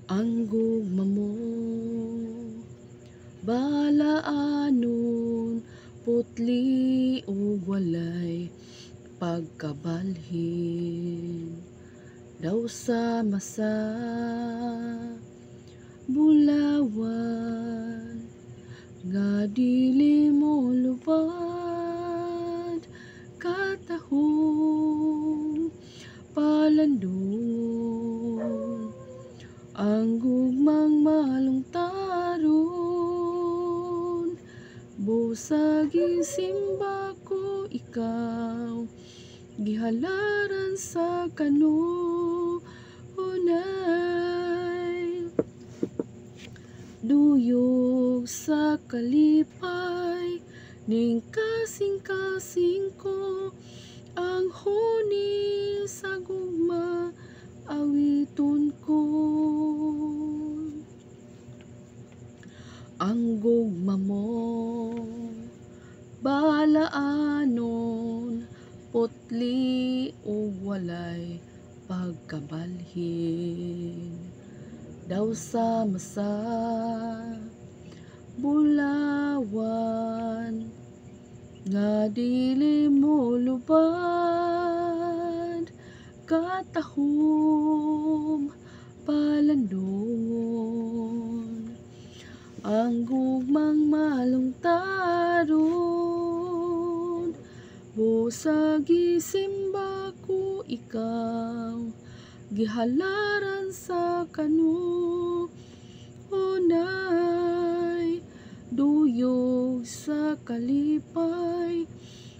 Ang gugma mo, balaanon, putli ug walay pagkabalhin. Daw sa masa, bulawan, nga dili mo lupad, katahong palandungon. Ang gugmang malungtaron, busag gisimba ko ikaw, gihalaran sa kanunay. Duyog sa kalipay, ning kasing-kasing ko, ang huni sa gugma, awiton ko. Ang gugma mo, balaanon, putli ug walay pagkabalhin. Daw sa masa, bulawan, nga dili mo lubad, katahom palandungon. Ang gugmang malungtaron, busag gisimba ko ikaw, gihalaran sa kanunay. Duyog sa kalipay,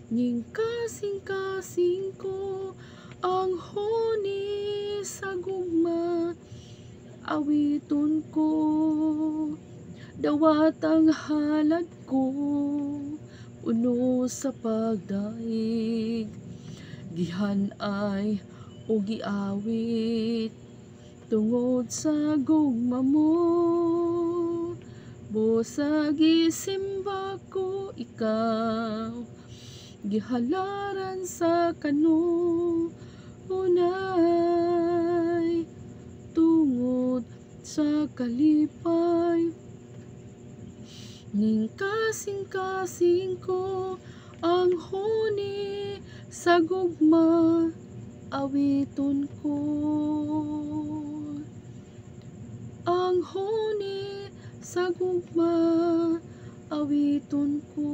ning kasing-kasing ko, ang huni sa gugma, awiton ko. Dawat ang halad ko, puno sa pagdaig, gihan ay o giawit, tungod sa gugma mo. Busag gisimba ko ikaw, gihalaran sa kanunay. Tungod sa kalipay, ning kasing-kasing ko, ang huni sa gugma, awiton ko. Ang huni sa gugma, awiton ko.